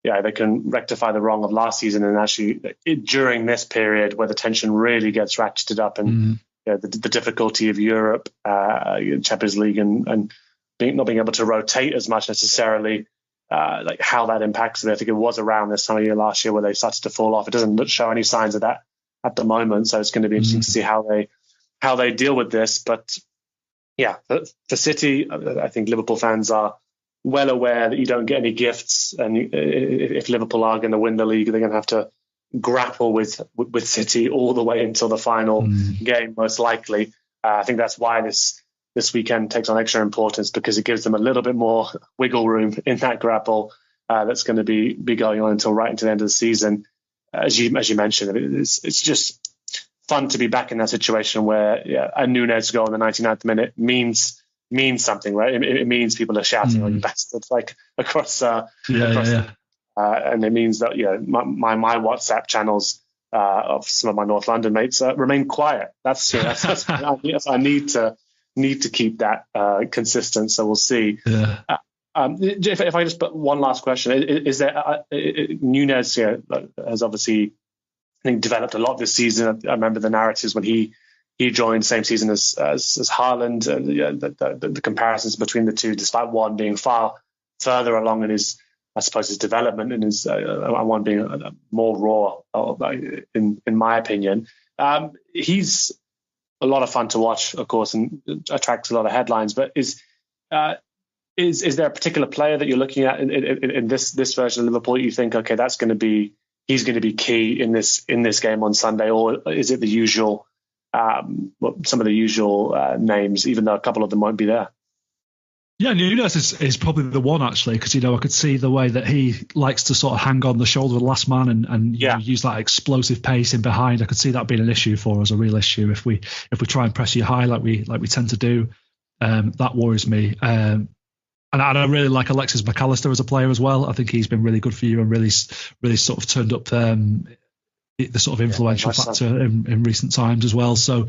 S4: rectify the wrong of last season, and actually during this period where the tension really gets ratcheted up and the difficulty of Europe, Champions League, and not being able to rotate as much necessarily. Like how that impacts them. I think it was around this time of year last year where they started to fall off. It doesn't show any signs of that at the moment, so it's going to be interesting to see how they deal with this. But yeah, for City, I think Liverpool fans are well aware that you don't get any gifts, and if Liverpool are going to win the league, they're going to have to grapple with City all the way until the final game, most likely. I think that's why this weekend takes on extra importance, because it gives them a little bit more wiggle room in that grapple that's going to be going on until right into the end of the season. As you mentioned, it's just fun to be back in that situation where a Núñez goal in the 99th minute means something, right? It means people are shouting on you bastards, like across. And it means that my WhatsApp channels of some of my North London mates remain quiet. That's I need to keep that consistent. So we'll see. Yeah. If I just put one last question, is there Núñez has obviously, I think, developed a lot this season. I remember the narratives when he joined same season as Haaland, the comparisons between the two, despite one being far further along in his development, and his one being more raw, in my opinion. He's a lot of fun to watch, of course, and attracts a lot of headlines. But is there a particular player that you're looking at in this version of Liverpool? You think, okay, he's going to be key in this game on Sunday, or is it the usual, some of the usual names, even though a couple of them won't be there?
S5: Yeah, Núñez is probably the one, actually, because I could see the way that he likes to sort of hang on the shoulder of the last man and use that explosive pace in behind. I could see that being an issue for us, a real issue, if we try and press you high like we tend to do. That worries me. And I really like Alexis McAllister as a player as well. I think he's been really good for you and really sort of turned up the sort of influential factor in recent times as well. So.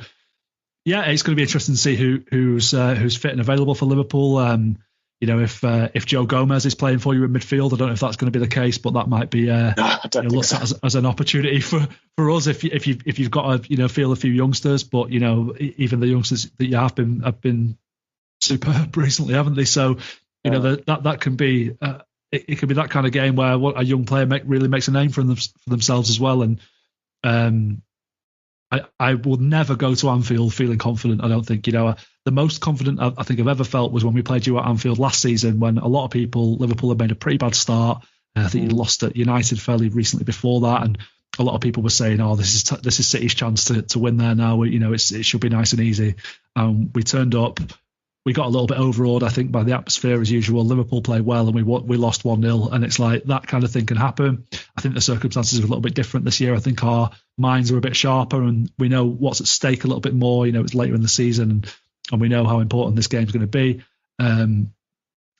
S5: Yeah, it's going to be interesting to see who's fit and available for Liverpool. If Joe Gomez is playing for you in midfield, I don't know if that's going to be the case, but that might be looked at as an opportunity for us if you've got to field a few youngsters. But even the youngsters that you have been superb recently, haven't they? So that can be it can be that kind of game where a young player really makes a name for themselves as well. And I will never go to Anfield feeling confident. I don't think, the most confident I think I've ever felt was when we played you at Anfield last season, when a lot of Liverpool had made a pretty bad start. I think you'd lost at United fairly recently before that, and a lot of people were saying, "Oh, this is City's chance to win there now. It should be nice and easy." We turned up. We got a little bit overawed, I think, by the atmosphere as usual. Liverpool played well, and we lost 1-0. And it's like that kind of thing can happen. I think the circumstances are a little bit different this year. I think our minds are a bit sharper, and we know what's at stake a little bit more. It's later in the season, and we know how important this game's going to be.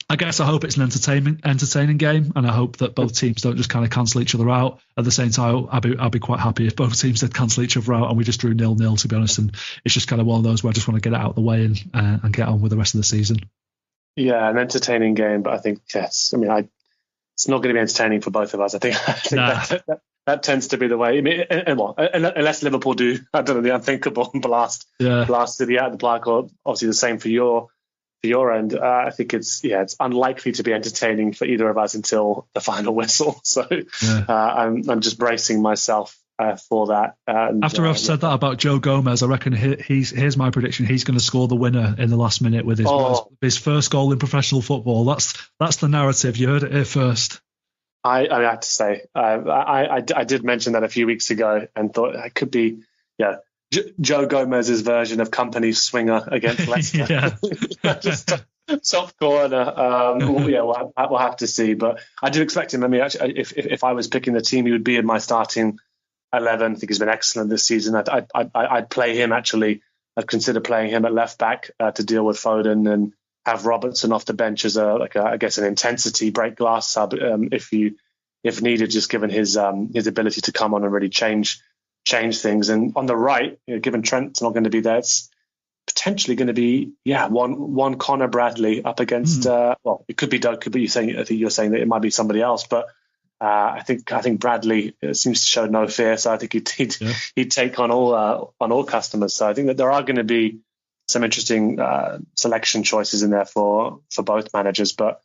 S5: I guess I hope it's an entertaining game, and I hope that both teams don't just kind of cancel each other out. At the same time, I'd be quite happy if both teams did cancel each other out and we just drew 0-0, to be honest. And it's just kind of one of those where I just want to get it out of the way and get on with the rest of the season. Yeah, an entertaining game, but I think, yes, it's not going to be entertaining for both of us. I think that tends to be the way. Unless Liverpool do, I don't know, the unthinkable and blast City out of the park, or obviously the same for your end. I think it's unlikely to be entertaining for either of us until the final whistle. So I'm just bracing myself for that. After I've said that about Joe Gomez, I reckon here's my prediction. He's going to score the winner in the last minute with his first goal in professional football. That's the narrative. You heard it here first. I have to say, I did mention that a few weeks ago and thought it could be, Joe Gomez's version of company swinger against Leicester. Just soft corner. We'll have to see. But I do expect him. Actually, if I was picking the team, he would be in my starting 11. I think he's been excellent this season. I'd play him, actually. I'd consider playing him at left back to deal with Foden, and have Robertson off the bench as an intensity break glass sub if you
S4: if needed, just given his ability to come on and really change things. And on the right, given Trent's not going to be there, it's potentially going to be one Connor Bradley up against it could be Doug, but I think you're saying that it might be somebody else, but I think Bradley seems to show no fear, so I think he'd take on all customers. So I think that there are going to be some interesting selection choices in there for both managers. But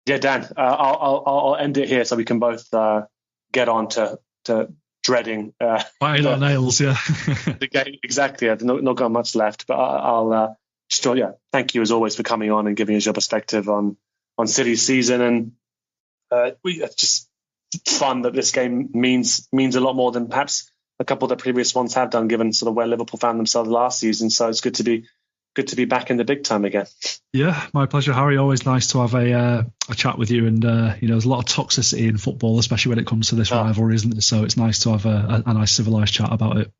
S4: yeah, Dan, I'll end it here so we can both get on to dreading
S5: biting our nails.
S4: The game, exactly. I've not got much left, but I'll thank you as always for coming on and giving us your perspective on City's season. And it's just fun that this game means a lot more than perhaps a couple of the previous ones have done, given sort of where Liverpool found themselves last season. So it's good to be back in the big time again.
S5: Yeah, my pleasure, Harry. Always nice to have a chat with you. And there's a lot of toxicity in football, especially when it comes to this rivalry, isn't it? So it's nice to have a nice civilized chat about it.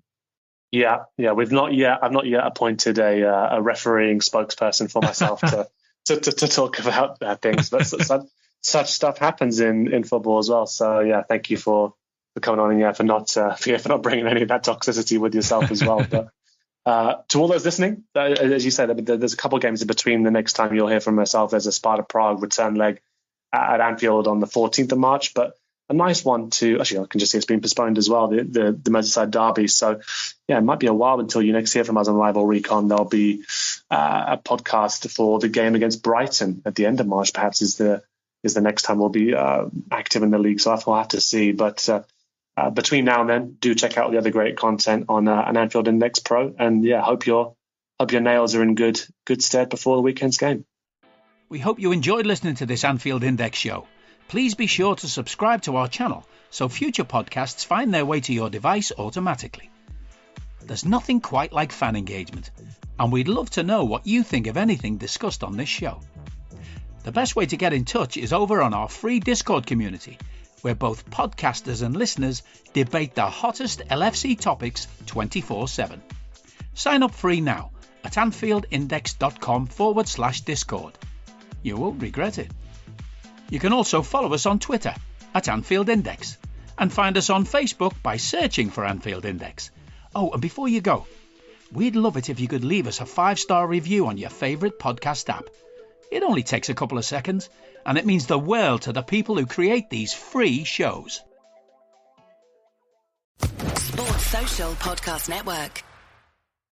S4: Yeah. I've not yet appointed a refereeing spokesperson for myself to talk about things, but such stuff happens in football as well. So yeah, thank you for coming on, and for not bringing any of that toxicity with yourself as well. But to all those listening, as you said, there's a couple of games in between. The next time you'll hear from myself, there's a Sparta Prague return leg at Anfield on the 14th of March, but a nice one I can just see it's been postponed as well, the Merseyside derby. So yeah, it might be a while until you next hear from us on Live or Recon. There'll be a podcast for the game against Brighton at the end of March, perhaps is the next time we'll be active in the league. So we'll have to see. But between now and then, do check out the other great content on an Anfield Index Pro. And yeah, hope your nails are in good stead before the weekend's game.
S3: We hope you enjoyed listening to this Anfield Index show. Please be sure to subscribe to our channel so future podcasts find their way to your device automatically. There's nothing quite like fan engagement, and we'd love to know what you think of anything discussed on this show. The best way to get in touch is over on our free Discord community, where both podcasters and listeners debate the hottest LFC topics 24/7. Sign up free now at anfieldindex.com/Discord. You won't regret it. You can also follow us on Twitter at Anfield Index and find us on Facebook by searching for Anfield Index. Oh, and before you go, we'd love it if you could leave us a 5-star review on your favourite podcast app. It only takes a couple of seconds, and it means the world to the people who create these free shows.
S1: Sports Social Podcast Network.